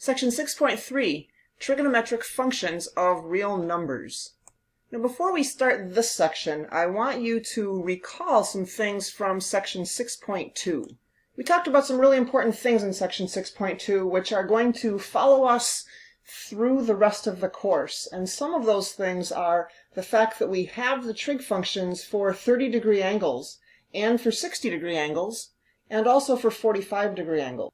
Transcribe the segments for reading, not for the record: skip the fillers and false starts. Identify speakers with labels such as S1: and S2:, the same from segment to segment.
S1: Section 6.3, Trigonometric Functions of Real Numbers. Now before we start this section, I want you to recall some things from Section 6.2. We talked about some really important things in Section 6.2 which are going to follow us through the rest of the course. And some of those things are the fact that we have the trig functions for 30-degree angles and for 60-degree angles and also for 45-degree angles.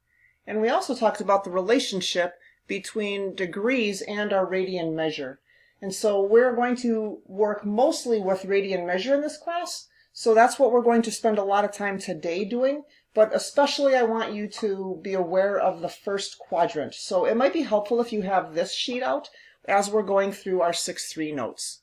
S1: And we also talked about the relationship between degrees and our radian measure. And so we're going to work mostly with radian measure in this class. So that's what we're going to spend a lot of time today doing. But especially I want you to be aware of the first quadrant. So it might be helpful if you have this sheet out as we're going through our 6.3 notes.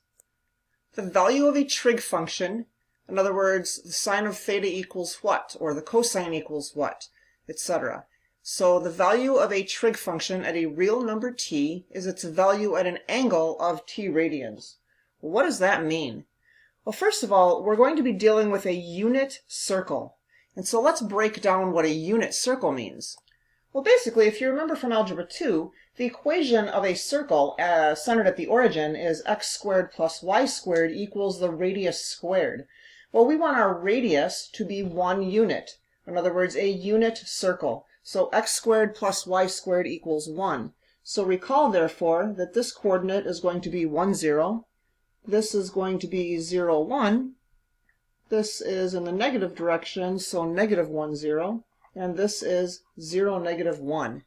S1: The value of a trig function, in other words, the sine of theta equals what, or the cosine equals what, etc. So the value of a trig function at a real number t is its value at an angle of t radians. Well, what does that mean? Well, first of all, we're going to be dealing with a unit circle. And so let's break down what a unit circle means. Well, basically, if you remember from Algebra 2, the equation of a circle centered at the origin is x squared plus y squared equals the radius squared. Well, we want our radius to be 1 unit. In other words, a unit circle. So x squared plus y squared equals 1. So recall, therefore, that this coordinate is going to be 1, 0. This is going to be 0, 1. This is in the negative direction, so negative 1, 0. And this is 0, negative 1.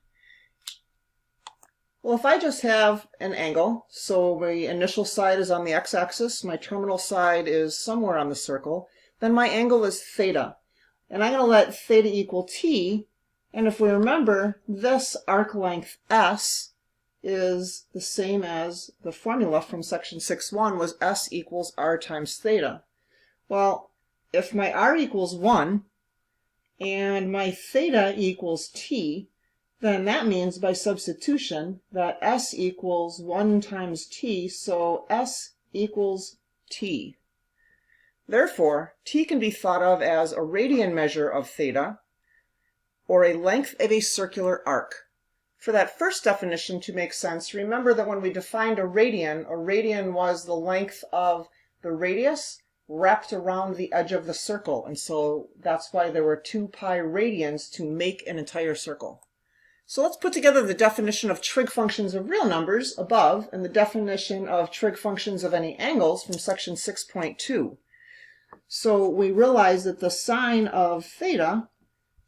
S1: Well, if I just have an angle, so my initial side is on the x-axis, my terminal side is somewhere on the circle, then my angle is theta. And I'm going to let theta equal t. And if we remember, this arc length S is the same as the formula from section 6.1 was S equals R times theta. Well, if my R equals 1 and my theta equals t, then that means by substitution that S equals 1 times t, so S equals t. Therefore, t can be thought of as a radian measure of theta, or a length of a circular arc. For that first definition to make sense, remember that when we defined a radian was the length of the radius wrapped around the edge of the circle. And so that's why there were 2 pi radians to make an entire circle. So let's put together the definition of trig functions of real numbers above and the definition of trig functions of any angles from section 6.2. So we realize that the sine of theta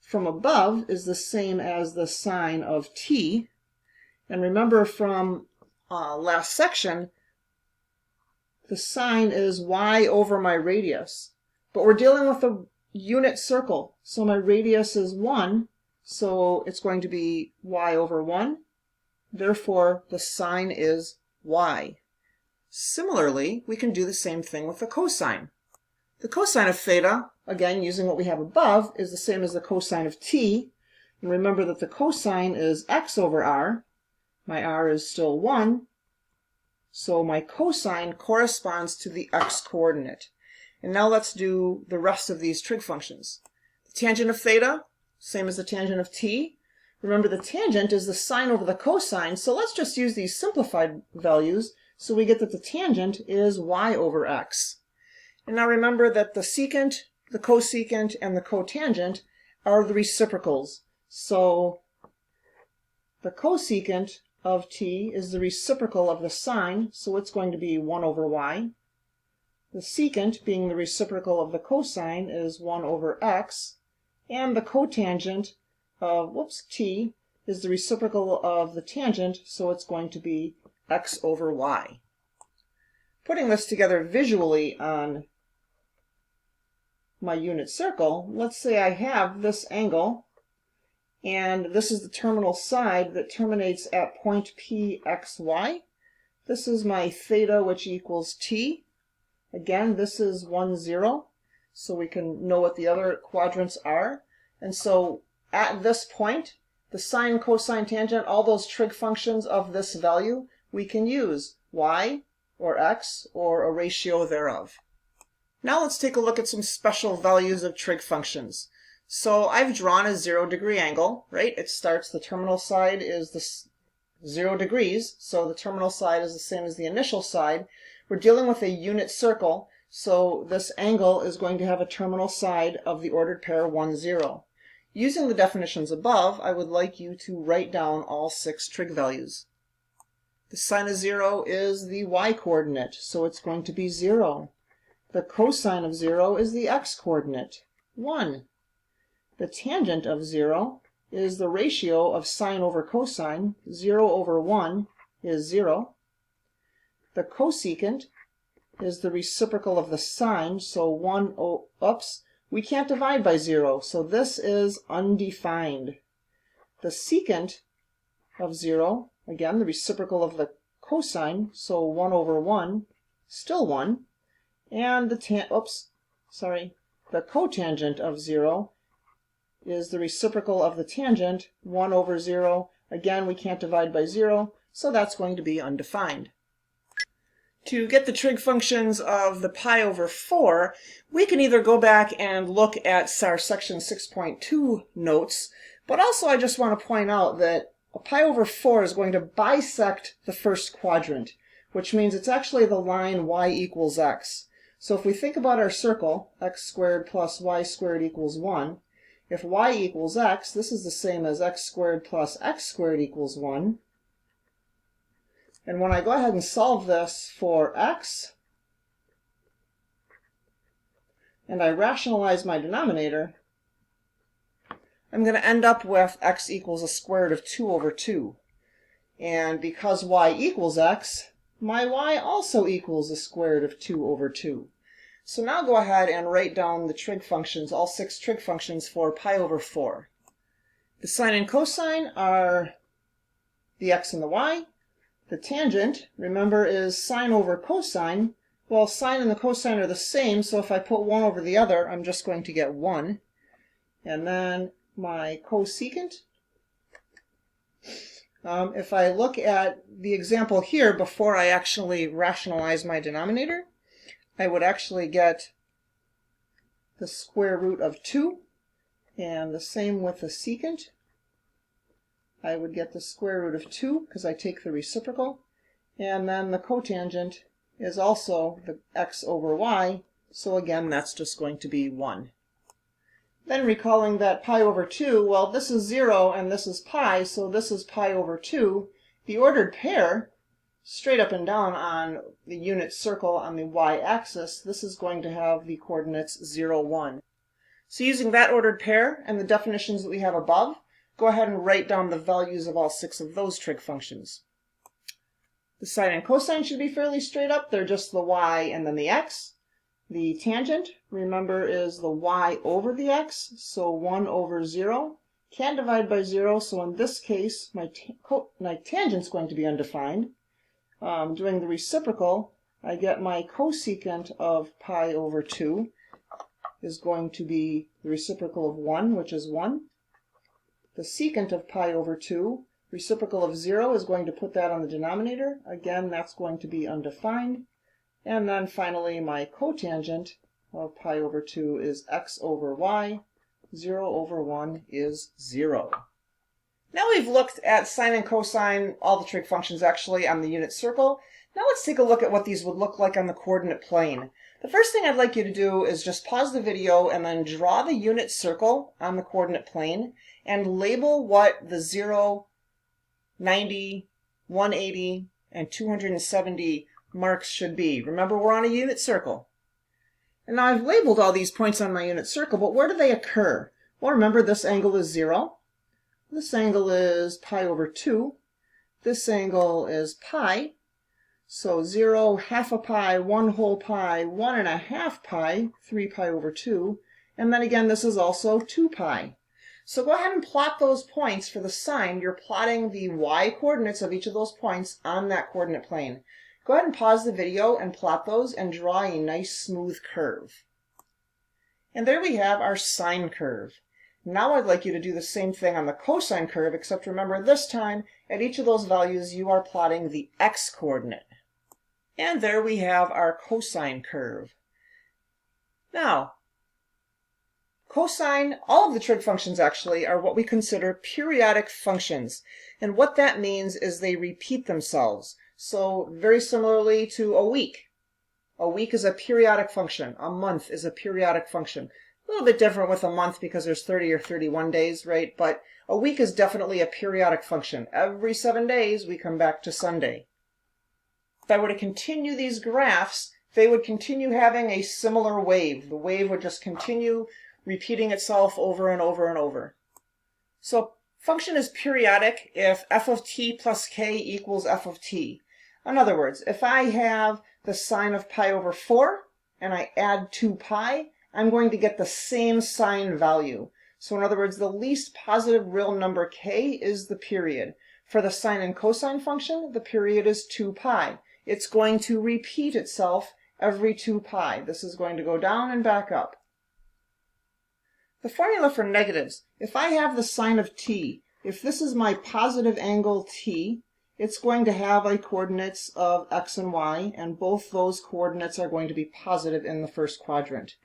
S1: from above is the same as the sine of t. And remember from last section, the sine is y over my radius. But we're dealing with a unit circle. So my radius is 1, so it's going to be y over 1. Therefore, the sine is y. Similarly, we can do the same thing with the cosine. The cosine of theta, again, using what we have above, is the same as the cosine of t. And remember that the cosine is x over r. My r is still 1. So my cosine corresponds to the x coordinate. And now let's do the rest of these trig functions. The tangent of theta, same as the tangent of t. Remember the tangent is the sine over the cosine, so let's just use these simplified values so we get that the tangent is y over x. And now remember that the secant, the cosecant, and the cotangent are the reciprocals. So the cosecant of t is the reciprocal of the sine, so it's going to be 1 over y. The secant, being the reciprocal of the cosine, is 1 over x. And the cotangent of t is the reciprocal of the tangent, so it's going to be x over y. Putting this together visually on my unit circle, let's say I have this angle, and this is the terminal side that terminates at point pxy. This is my theta, which equals t. Again, this is 1, 0, so we can know what the other quadrants are. And so at this point, the sine, cosine, tangent, all those trig functions of this value, we can use y or x or a ratio thereof. Now let's take a look at some special values of trig functions. So I've drawn a 0-degree angle, right? It starts, the terminal side is 0 degrees, so the terminal side is the same as the initial side. We're dealing with a unit circle, so this angle is going to have a terminal side of the ordered pair 1, 0. Using the definitions above, I would like you to write down all 6 trig values. The sine of 0 is the y-coordinate, so it's going to be 0. The cosine of 0 is the x-coordinate, 1. The tangent of 0 is the ratio of sine over cosine, 0 over 1 is 0. The cosecant is the reciprocal of the sine, so we can't divide by 0, so this is undefined. The secant of 0, again, the reciprocal of the cosine, so 1 over 1, still 1. And the cotangent of 0 is the reciprocal of the tangent, 1 over 0. Again, we can't divide by 0, so that's going to be undefined. To get the trig functions of the pi over 4, we can either go back and look at our section 6.2 notes, but also I just want to point out that a pi over 4 is going to bisect the first quadrant, which means it's actually the line y equals x. So if we think about our circle, x squared plus y squared equals 1, if y equals x, this is the same as x squared plus x squared equals 1. And when I go ahead and solve this for x, and I rationalize my denominator, I'm going to end up with x equals a square root of 2 over 2. And because y equals x, my y also equals a square root of 2 over 2. So now go ahead and write down the trig functions, all 6 trig functions for pi over 4. The sine and cosine are the x and the y. The tangent, remember, is sine over cosine. Well, sine and the cosine are the same, so if I put one over the other, I'm just going to get 1. And then my cosecant. If I look at the example here before I actually rationalize my denominator, I would actually get the square root of 2, and the same with the secant. I would get the square root of 2 because I take the reciprocal, and then the cotangent is also the x over y, so again that's just going to be 1. Then recalling that pi over 2, well, this is 0 and this is pi, so this is pi over 2. The ordered pair, straight up and down on the unit circle on the y-axis, this is going to have the coordinates 0, 1. So using that ordered pair and the definitions that we have above, go ahead and write down the values of all 6 of those trig functions. The sine and cosine should be fairly straight up. They're just the y and then the x. The tangent, remember, is the y over the x, so 1 over 0. Can't divide by 0, so in this case, my tangent's going to be undefined. Doing the reciprocal, I get my cosecant of pi over 2 is going to be the reciprocal of 1, which is 1. The secant of pi over 2, reciprocal of 0, is going to put that on the denominator. Again, that's going to be undefined. And then finally, my cotangent of pi over 2 is x over y. 0 over 1 is 0. Now we've looked at sine and cosine, all the trig functions actually, on the unit circle. Now let's take a look at what these would look like on the coordinate plane. The first thing I'd like you to do is just pause the video and then draw the unit circle on the coordinate plane and label what the 0, 90, 180, and 270 marks should be. Remember, we're on a unit circle. And now I've labeled all these points on my unit circle, but where do they occur? Well, remember, this angle is 0. This angle is pi over 2. This angle is pi. So 0, half a pi, 1 whole pi, 1 1/2 pi, 3 pi over 2. And then again, this is also 2 pi. So go ahead and plot those points for the sine. You're plotting the y-coordinates of each of those points on that coordinate plane. Go ahead and pause the video and plot those and draw a nice smooth curve. And there we have our sine curve. Now I'd like you to do the same thing on the cosine curve, except remember this time, at each of those values, you are plotting the x-coordinate. And there we have our cosine curve. Now, Cosine, all of the trig functions actually, are what we consider periodic functions. And what that means is they repeat themselves. So very similarly to a week. A week is a periodic function. A month is a periodic function. A little bit different with a month because there's 30 or 31 days, right? But a week is definitely a periodic function. Every 7 days we come back to Sunday. If I were to continue these graphs, they would continue having a similar wave. The wave would just continue repeating itself over and over and over. So function is periodic if f of t plus k equals f of t. In other words, if I have the sine of pi over 4 and I add 2 pi, I'm going to get the same sine value. So in other words, the least positive real number k is the period. For the sine and cosine function, the period is 2 pi. It's going to repeat itself every 2 pi. This is going to go down and back up. The formula for negatives, if I have the sine of t, if this is my positive angle t, it's going to have a coordinates of x and y, and both those coordinates are going to be positive in the first quadrant.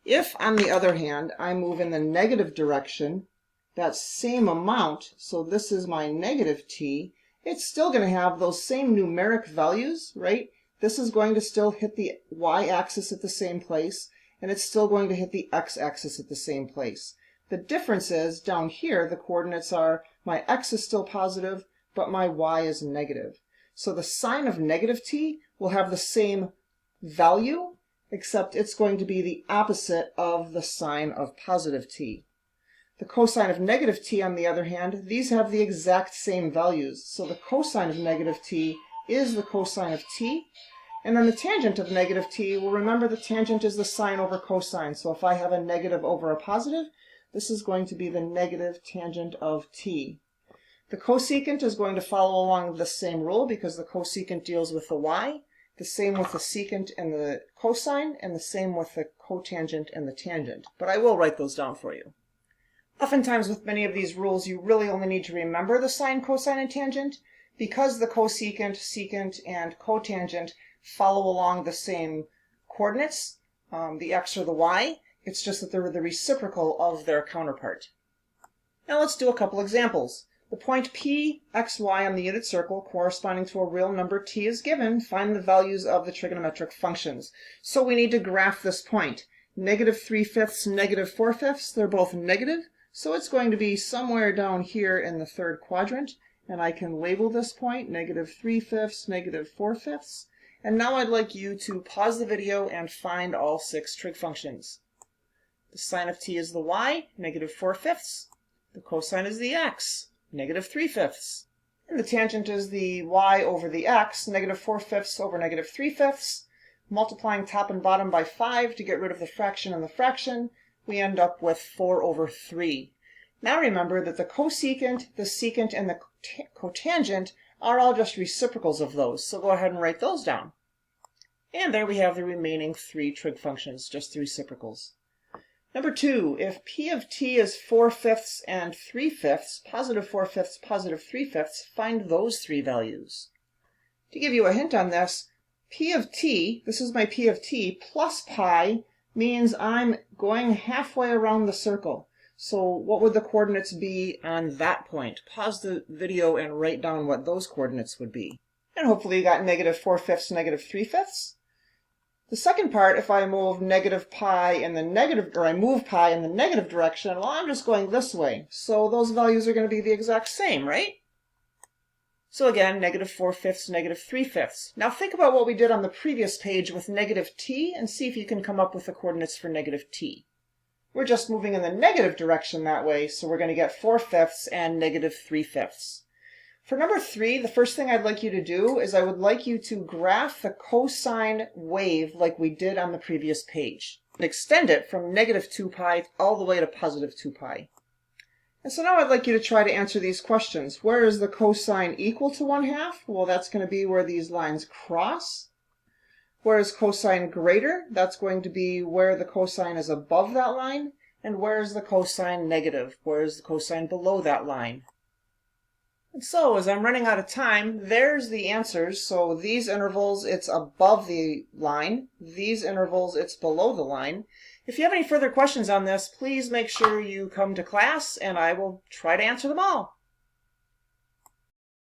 S1: If, on the other hand, I move in the negative direction, that same amount, so this is my negative t, it's still going to have those same numeric values, right? This is going to still hit the y-axis at the same place, and it's still going to hit the x-axis at the same place. The difference is, down here, the coordinates are, my x is still positive, but my y is negative. So the sine of negative t will have the same value, except it's going to be the opposite of the sine of positive t. The cosine of negative t, on the other hand, these have the exact same values. So the cosine of negative t is the cosine of t. And then the tangent of negative t, well, remember the tangent is the sine over cosine. So if I have a negative over a positive, this is going to be the negative tangent of t. The cosecant is going to follow along the same rule because the cosecant deals with the y. The same with the secant and the cosine, and the same with the cotangent and the tangent. But I will write those down for you. Oftentimes with many of these rules, you really only need to remember the sine, cosine, and tangent. Because the cosecant, secant, and cotangent follow along the same coordinates, the x or the y, it's just that they're the reciprocal of their counterpart. Now let's do a couple examples. The point P, x, y on the unit circle corresponding to a real number t is given. Find the values of the trigonometric functions. So we need to graph this point. Negative 3/5, negative 4/5, they're both negative. So it's going to be somewhere down here in the third quadrant. And I can label this point negative 3/5, negative 4/5. And now I'd like you to pause the video and find all 6 trig functions. The sine of t is the y, negative 4/5. The cosine is the x, negative 3/5. And the tangent is the y over the x, negative 4/5 over negative 3/5. Multiplying top and bottom by 5 to get rid of the fraction and the fraction, we end up with 4 over 3. Now remember that the cosecant, the secant, and the cotangent are all just reciprocals of those, so go ahead and write those down. And there we have the remaining 3 trig functions, just the reciprocals. Number 2, if p of t is 4/5 and 3/5, positive 4/5, positive 3/5, find those 3 values. To give you a hint on this, p of t, this is my p of t, plus pi means I'm going halfway around the circle. So what would the coordinates be on that point? Pause the video and write down what those coordinates would be. And hopefully you got negative 4/5, negative 3/5. The second part, if I move negative pi in the negative, or I move pi in the negative direction, well, I'm just going this way. So those values are going to be the exact same, right? So again, negative 4/5, negative 3/5. Now think about what we did on the previous page with negative t and see if you can come up with the coordinates for negative t. We're just moving in the negative direction that way, so we're going to get 4/5 and negative 3/5. For number 3, the first thing I'd like you to do is I would like you to graph the cosine wave like we did on the previous page. And extend it from negative 2 pi all the way to positive 2 pi. And so now I'd like you to try to answer these questions. Where is the cosine equal to 1/2? Well, that's going to be where these lines cross. Where is cosine greater? That's going to be where the cosine is above that line. And where is the cosine negative? Where is the cosine below that line? And so as I'm running out of time, there's the answers. So these intervals, it's above the line. These intervals, it's below the line. If you have any further questions on this, please make sure you come to class and I will try to answer them all.